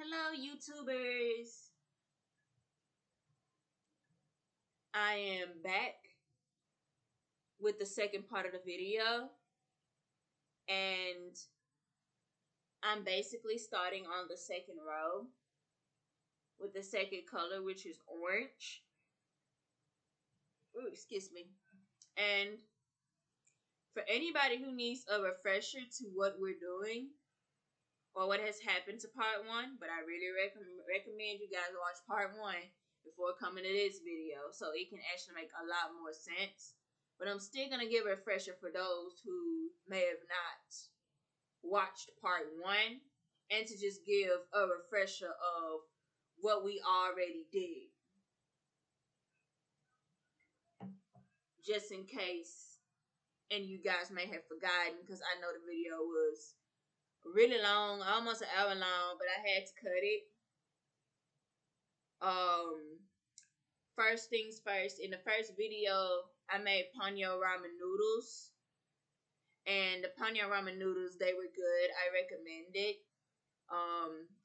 Hello, YouTubers. I am back with the second part of the video, and I'm basically starting on the second row with the second color, which is orange. Ooh, excuse me. And for anybody who needs a refresher to what we're doing or what has happened to part one, but I really recommend you guys watch part one before coming to this video so it can actually make a lot more sense. But I'm still going to give a refresher for those who may have not watched part one, and to just give a refresher of what we already did, just in case and you guys may have forgotten, because I know the video was really long, almost an hour long, but I had to cut it. First things first, in the first video I made ponyo ramen noodles, and the ponyo ramen noodles, they were good. I recommend it.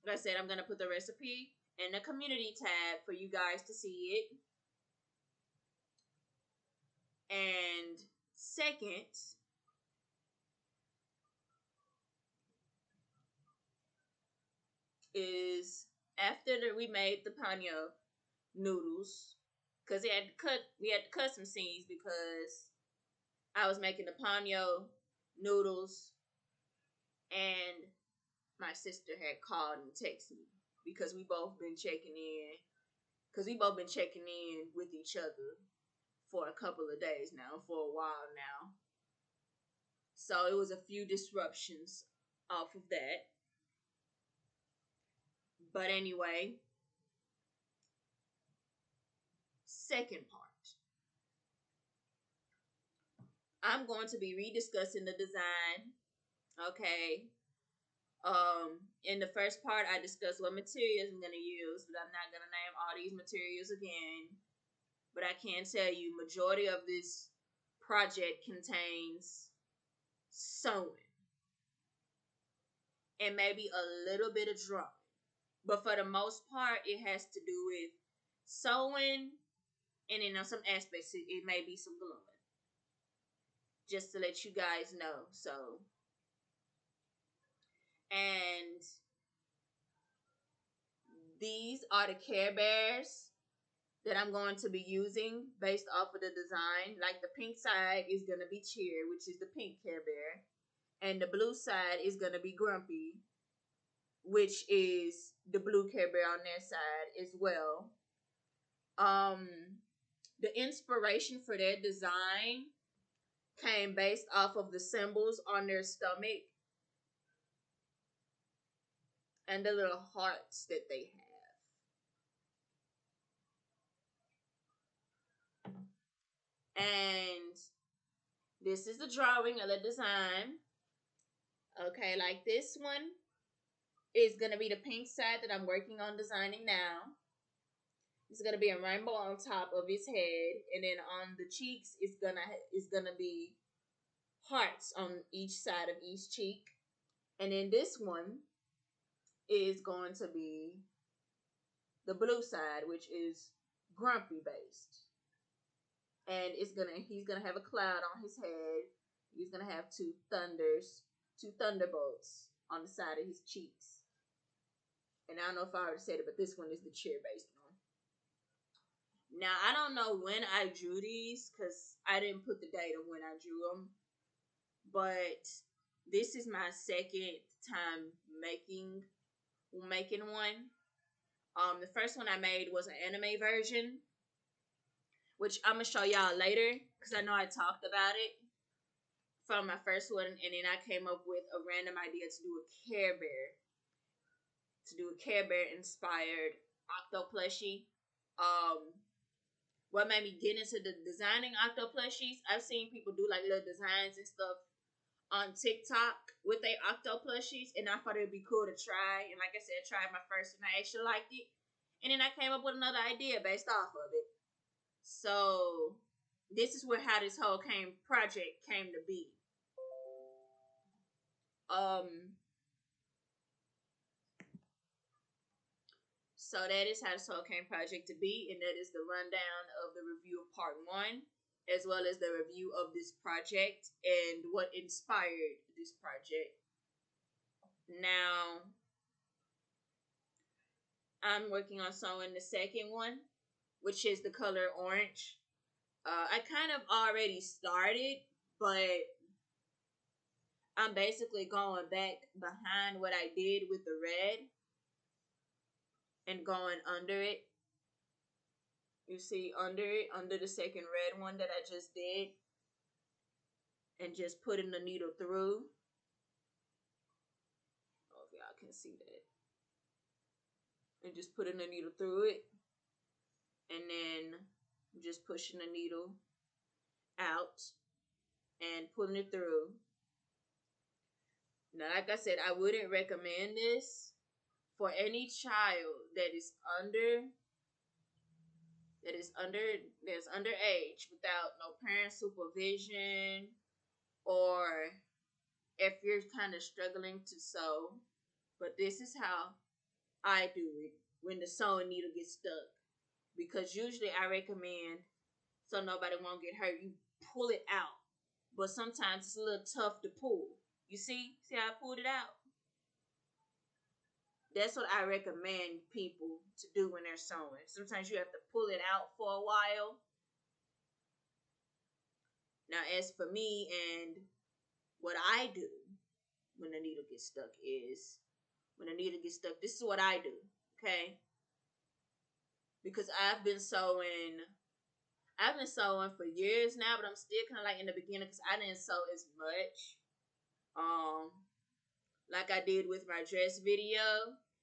Like I said, I'm gonna put the recipe in the community tab for you guys to see it. And second, is after we made the ponyo noodles, because we had to cut some scenes because I was making the ponyo noodles, and my sister had called and texted me because we both been checking in, with each other for a couple of days now, for a while now. So it was a few disruptions off of that. But anyway, second part. I'm going to be rediscussing the design. Okay. In the first part, I discussed what materials I'm going to use, but I'm not going to name all these materials again. But I can tell you, majority of this project contains sewing and maybe a little bit of drawing. But for the most part, it has to do with sewing, and in some aspects, it may be some gluing. Just to let you guys know. So, and these are the Care Bears that I'm going to be using based off of the design. Like the pink side is going to be Cheer, which is the pink Care Bear. And the blue side is going to be Grumpy, which is the blue Care Bear on their side as well. The inspiration for their design came based off of the symbols on their stomach and the little hearts that they have. And this is the drawing of the design. Okay, like this one is going to be the pink side that I'm working on designing now. It's going to be a rainbow on top of his head, and then on the cheeks it's gonna be hearts on each side of each cheek. And then this one is going to be the blue side, which is Grumpy based. And he's gonna have a cloud on his head. He's gonna have two thunderbolts on the side of his cheeks. And I don't know if I already said it, but this one is the Cheer based one. Now, I don't know when I drew these, because I didn't put the date of when I drew them. But this is my second time making one. The first one I made was an anime version, which I'm going to show y'all later, because I know I talked about it from my first one. And then I came up with a random idea to do a Care Bear. Inspired Octoplushie. What made me get into the designing Octoplushies, I've seen people do like little designs and stuff on TikTok with their Octoplushies, and I thought it would be cool to try. And like I said, I tried my first and I actually liked it. And then I came up with another idea based off of it. So this is how this whole project came to be. So that is how the Soul Cane project to be, and that is the rundown of the review of part 1, as well as the review of this project and what inspired this project. Now, I'm working on sewing the second one, which is the color orange. I kind of already started, but I'm basically going back behind what I did with the red and going under it. You see under it, under the second red one that I just did, and just putting the needle through. I don't know if y'all can see that. And just putting the needle through it, and then just pushing the needle out and pulling it through. Now, like I said, I wouldn't recommend this for any child that's underage without no parent supervision, or if you're kind of struggling to sew. But this is how I do it when the sewing needle gets stuck, because usually I recommend, so nobody won't get hurt, you pull it out, but sometimes it's a little tough to pull. You see how I pulled it out? That's what I recommend people to do when they're sewing. Sometimes you have to pull it out for a while. Now, as for me and what I do when the needle gets stuck is, this is what I do, okay? Because I've been sewing for years now, but I'm still kind of like in the beginning because I didn't sew as much. Like I did with my dress video.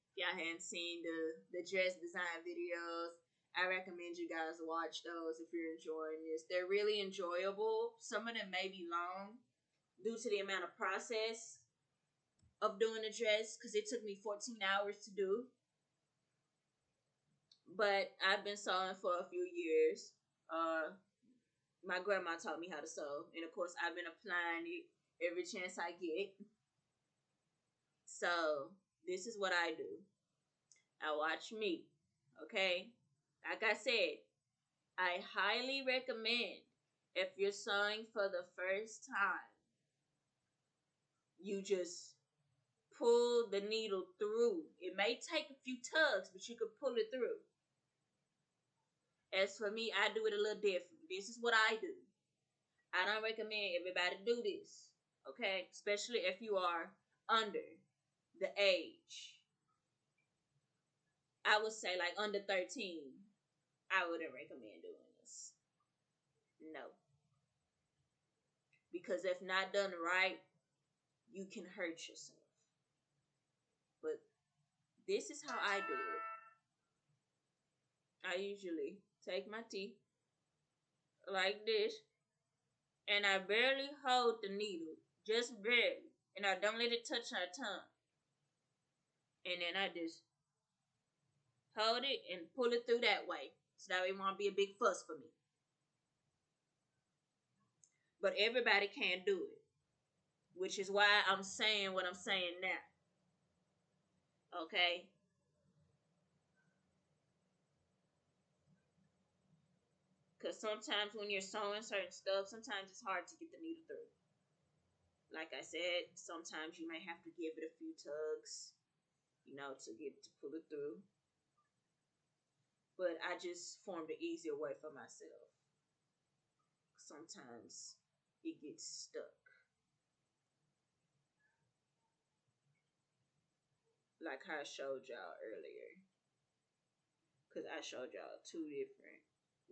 If y'all hadn't seen the dress design videos, I recommend you guys watch those if you're enjoying this. They're really enjoyable. Some of them may be long due to the amount of process of doing the dress, because it took me 14 hours to do. But I've been sewing for a few years. My grandma taught me how to sew, and of course I've been applying it every chance I get. So this is what I do. I watch me, okay? Like I said, I highly recommend, if you're sewing for the first time, you just pull the needle through. It may take a few tugs, but you can pull it through. As for me, I do it a little different. This is what I do. I don't recommend everybody do this, okay? Especially if you are under the age. I would say like under 13. I wouldn't recommend doing this. No. Because if not done right, you can hurt yourself. But this is how I do it. I usually take my teeth like this, and I barely hold the needle, just barely, and I don't let it touch my tongue. And then I just hold it and pull it through that way, so that it won't be a big fuss for me. But everybody can't do it, which is why I'm saying what I'm saying now. Okay? Because sometimes when you're sewing certain stuff, sometimes it's hard to get the needle through. Like I said, sometimes you may have to give it a few tugs, to pull it through. But I just formed an easier way for myself. Sometimes it gets stuck. Like how I showed y'all earlier. Because I showed y'all two different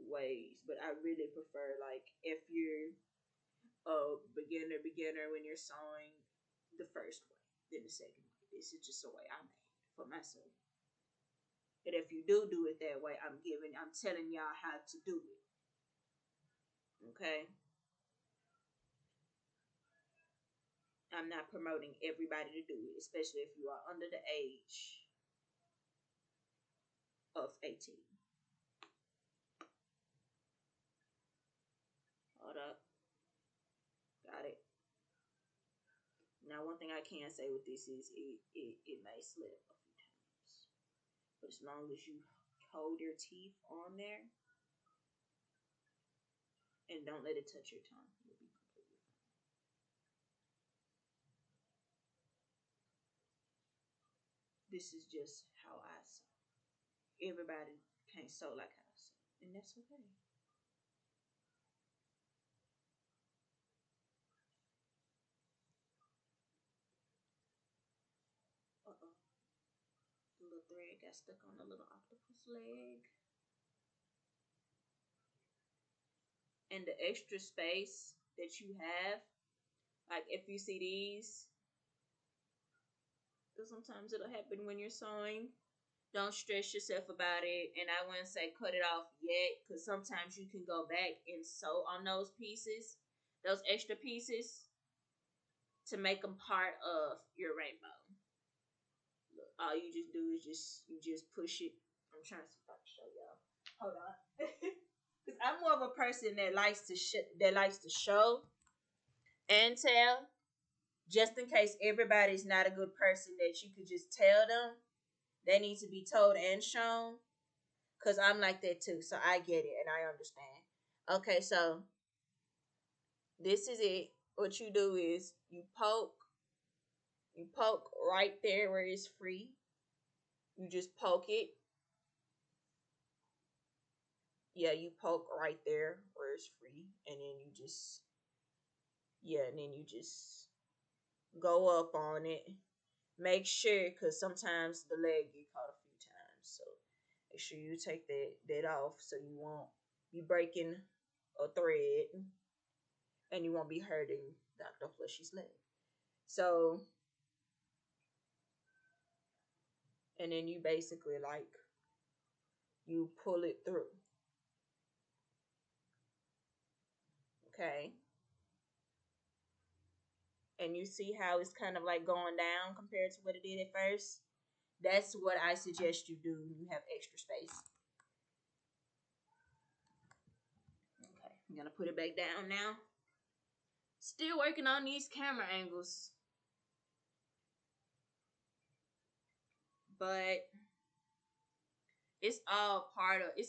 ways. But I really prefer, like, if you're a beginner when you're sewing, the first way, then the second way. This is just the way I made for myself. And if you do it that way, I'm telling y'all how to do it. Okay? I'm not promoting everybody to do it, especially if you are under the age of 18. Hold up. Got it. Now, one thing I can say with this is it may slip a few times. As long as you hold your teeth on there and don't let it touch your tongue, you'll be completely fine. This is just how I sew. Everybody can't sew like how I sew, and that's okay. Uh-oh. The little thread got stuck on the little octopus leg. And the extra space that you have, like if you see these, because sometimes it'll happen when you're sewing. Don't stress yourself about it, and I wouldn't say cut it off yet, because sometimes you can go back and sew on those pieces, those extra pieces, to make them part of your rainbow. Look, all you just do is just push it. I'm trying to see if I can show y'all. Hold on, because I'm more of a person that likes to show and tell, just in case everybody's not a good person that you could just tell them. They need to be told and shown. Because I'm like that too. So I get it and I understand. Okay, so this is it. What you do is you poke right there where it's free. You just poke it. Yeah, you poke right there where it's free. And then you just go up on it. Make sure, because sometimes the leg get caught a few times. So make sure you take that off so you won't be breaking a thread and you won't be hurting Dr. Flushie's leg. So, and then you basically you pull it through. Okay. And you see how it's kind of like going down compared to what it did at first. That's what I suggest you do when you have extra space. Okay, I'm gonna put it back down now. Still working on these camera angles. But it's all a part of it.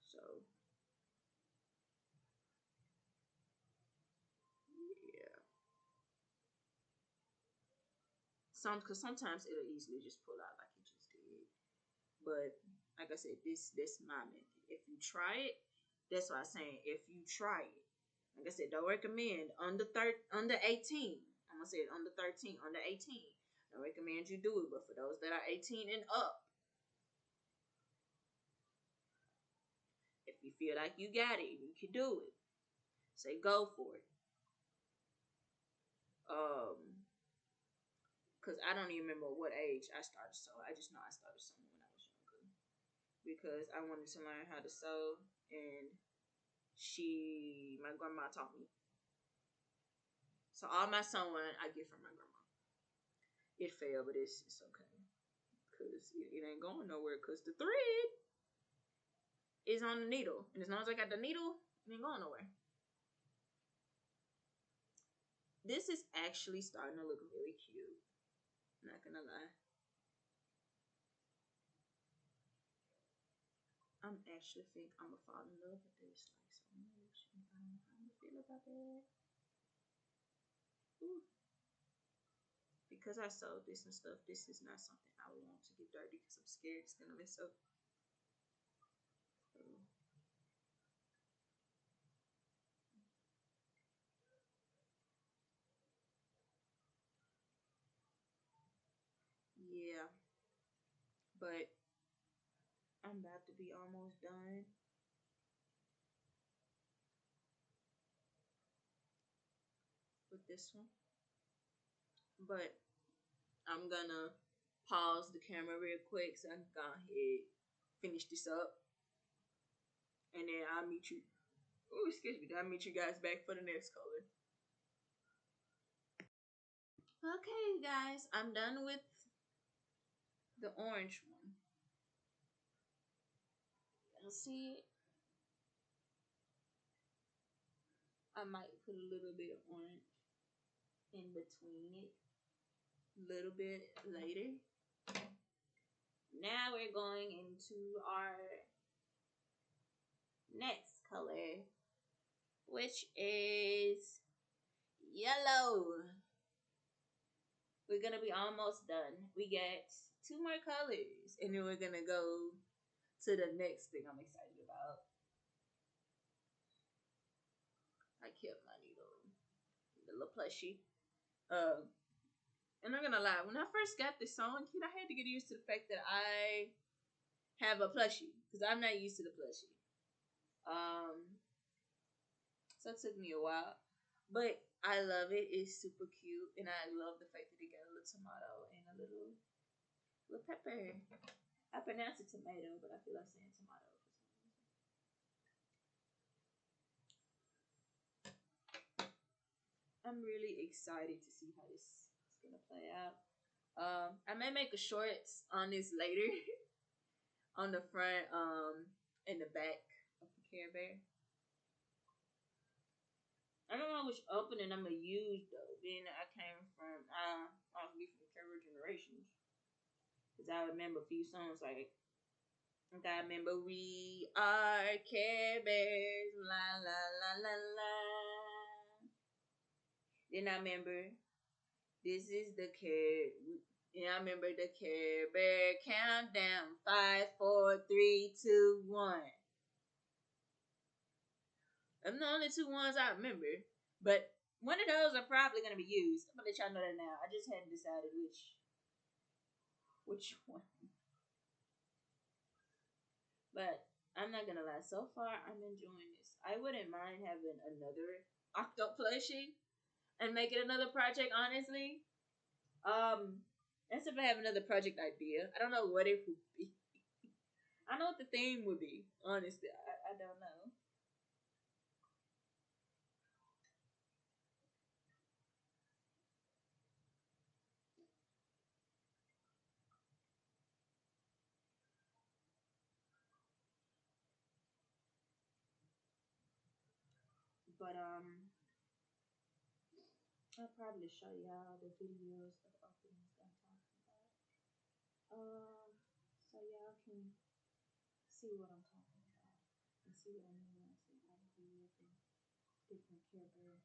So yeah. Because sometimes it'll easily just pull out like it just did. But like I said, this my method. If you try it, that's what I'm saying. If you try it, like I said, don't recommend under 18. I'm gonna say it under 13, under 18. Don't recommend you do it. But for those that are 18 and up, if you feel like you got it, you can do it. Say go for it. Cause I don't even remember what age I started sewing. I just know I started sewing when I was younger because I wanted to learn how to sew, and my grandma taught me. So all my sewing I get from my grandma. It failed, but it's okay because it ain't going nowhere because the thread is on the needle, and as long as I got the needle, it ain't going nowhere. This is actually starting to look really cute. Not gonna lie. I'm actually think I'm gonna fall in love with this like so much. I don't know how I feel about that. Ooh. Because I sewed this and stuff, this is not something I would want to get dirty because I'm scared it's gonna mess up. So, yeah, but I'm about to be almost done with this one. But I'm gonna pause the camera real quick so I can go ahead finish this up, and then I'll meet you. Oh, excuse me. I'll meet you guys back for the next color. Okay, guys, I'm done with the orange one. You'll see it. I might put a little bit of orange in between it a little bit later. Now we're going into our next color, which is yellow. We're gonna be almost done. We got 2 more colors, and then we're gonna go to the next thing I'm excited about. I kept my little plushie. And I'm gonna lie, when I first got this song kit, I had to get used to the fact that I have a plushie because I'm not used to the plushie. So it took me a while, but I love it. It's super cute, and I love the fact that it got a little tomato and a little pepper. I pronounce it tomato, but I feel like saying tomato for some reason. I'm really excited to see how this is gonna play out. I may make a shorts on this later, on the front, and the back of the Care Bear. I don't know which opening I'm gonna use though. Being that I came from, obviously from Carebear Generations, because I remember a few songs like I remember we are Care Bears, la la la la la. Then I remember this is the Care. And I remember the Care Bear countdown: 5, 4, 3, 2, 1. Them the only 2 ones I remember, but one of those are probably gonna be used. I'm gonna let y'all know that now. I just hadn't decided which one. But I'm not gonna lie. So far, I'm enjoying this. I wouldn't mind having another Octoplushie and make it another project. Honestly, that's if I have another project idea. I don't know what it would be. I know what the theme would be. Honestly, I don't know. But I'll probably show y'all the videos of openings that I'm talking about. So y'all can see what I'm talking about and see what I mean when I say idea and different Carebear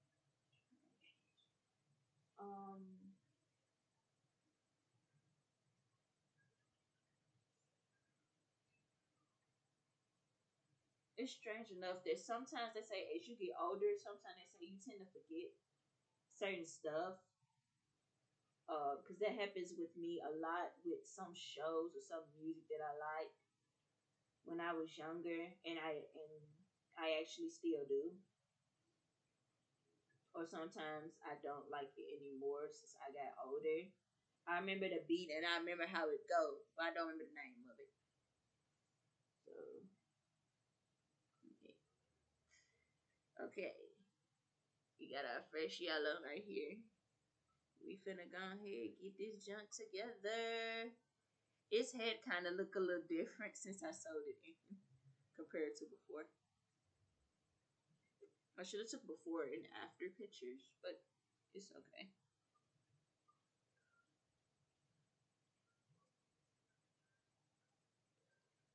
generations. It's strange enough that sometimes they say as you get older, sometimes they say you tend to forget certain stuff. Because that happens with me a lot with some shows or some music that I like when I was younger, and I actually still do. Or sometimes I don't like it anymore since I got older. I remember the beat and I remember how it goes, but I don't remember the name of it. So, okay. We got our fresh yellow right here. We finna go ahead and get this junk together. Its head kind of look a little different since I sewed it in compared to before. I should have took before and after pictures, but it's okay.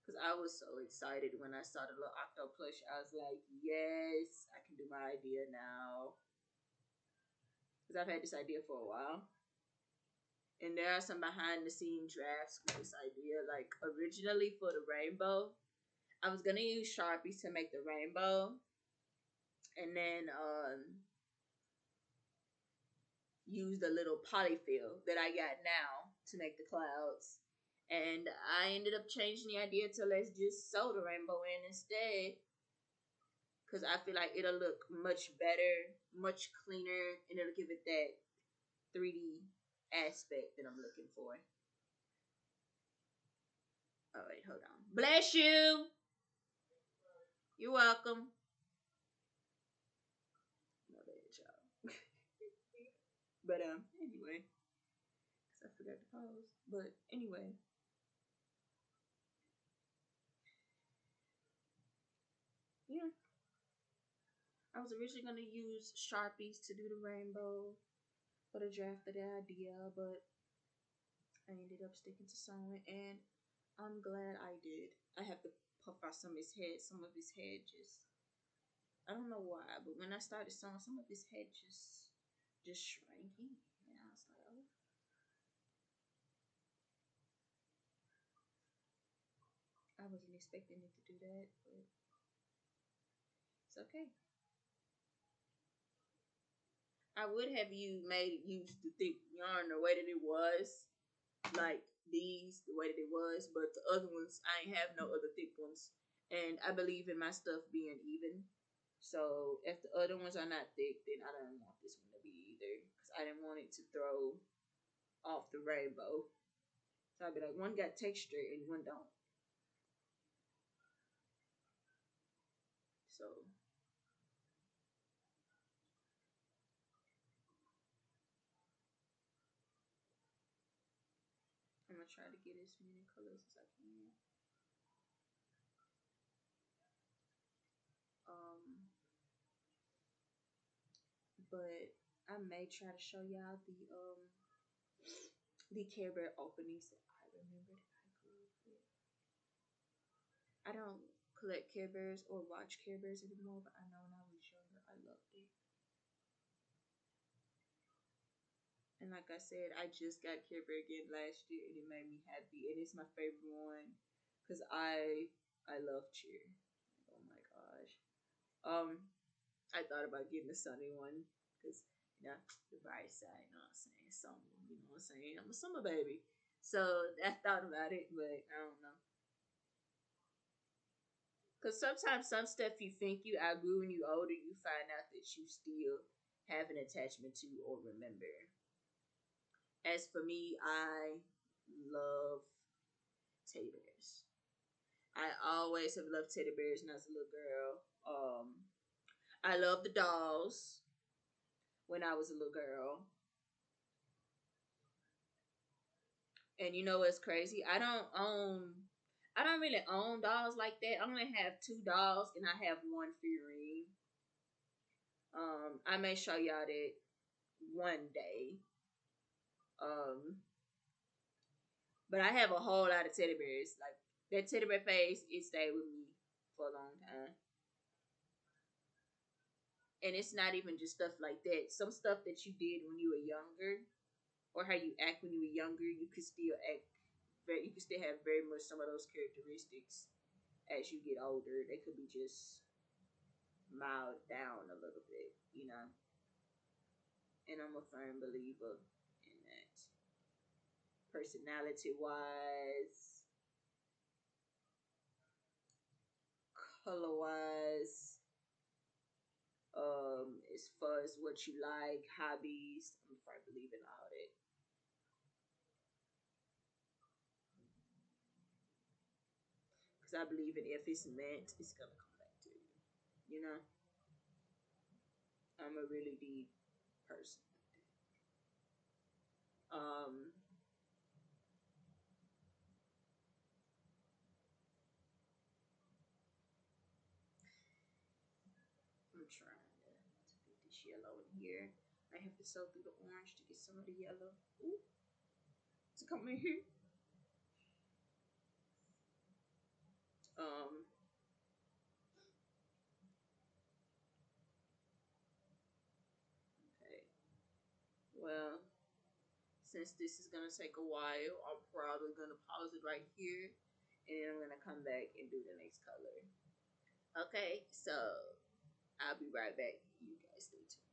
Because I was so excited when I saw the little Octoplush. I was like, yes, I can do my idea now. Because I've had this idea for a while. And there are some behind the scene drafts with this idea. Like, originally for the rainbow, I was going to use Sharpies to make the rainbow. And then use the little polyfill that I got now to make the clouds. And I ended up changing the idea to let's just sew the rainbow in instead. Because I feel like it'll look much better, much cleaner, and it'll give it that 3D aspect that I'm looking for. Oh, wait, hold on. Bless you! You're welcome. My bad, y'all. But, anyway. Because I forgot to pause. But, anyway. Yeah. I was originally gonna use Sharpies to do the rainbow for the draft of the idea, but I ended up sticking to sewing, and I'm glad I did. I have to puff out some of his head. Some of his head just, I don't know why, but when I started sewing, some of his head just shrank in, and I was like, oh, I wasn't expecting it to do that, but it's okay. I would have used the thick yarn the way that it was, like these the way that it was, but the other ones I ain't have no other thick ones, and I believe in my stuff being even. So if the other ones are not thick, then I don't want this one to be either, because I didn't want it to throw off the rainbow. So I'd be like, one got texture and one don't. So I'm gonna try to get as many colors as I can. Um, but I may try to show y'all the Care Bear openings that I remember that I grew up with. I don't collect Care Bears or watch Care Bears anymore, but I know when I was younger, I loved it. And like I said, I just got Care Bear again last year, and it made me happy. And it's my favorite one because I love cheer. Oh my gosh. Um, I thought about getting the sunny one because you know the bright side. You know what I'm saying? Summer. You know what I'm saying? I'm a summer baby, so I thought about it, but I don't know. Because sometimes some stuff you think you outgrew when you older, you find out that you still have an attachment to or remember. As for me, I love teddy bears. I always have loved teddy bears when I was a little girl. I loved the dolls when I was a little girl. And you know what's crazy? I don't really own dolls like that. I only have two dolls and I have one figurine. I may show y'all that one day. Um, but I have a whole lot of teddy bears. Like that teddy bear face, it stayed with me for a long time. And it's not even just stuff like that. Some stuff that you did when you were younger, or how you act when you were younger, you could still act. You could still have very much some of those characteristics as you get older. They could be just mild down a little bit, you know. And I'm a firm believer in that. Personality wise, color wise, as far as what you like, hobbies, I'm a firm believer in all that. Because I believe in if it's meant, it's gonna come back to you. You know, I'm a really deep person. Um, I'm trying to get this yellow in here. I have to sew through the orange to get some of the yellow. Ooh, to come in here. Um, okay. Well, since this is gonna take a while, I'm probably gonna pause it right here, and then I'm gonna come back and do the next color. Okay, so I'll be right back. You guys stay tuned.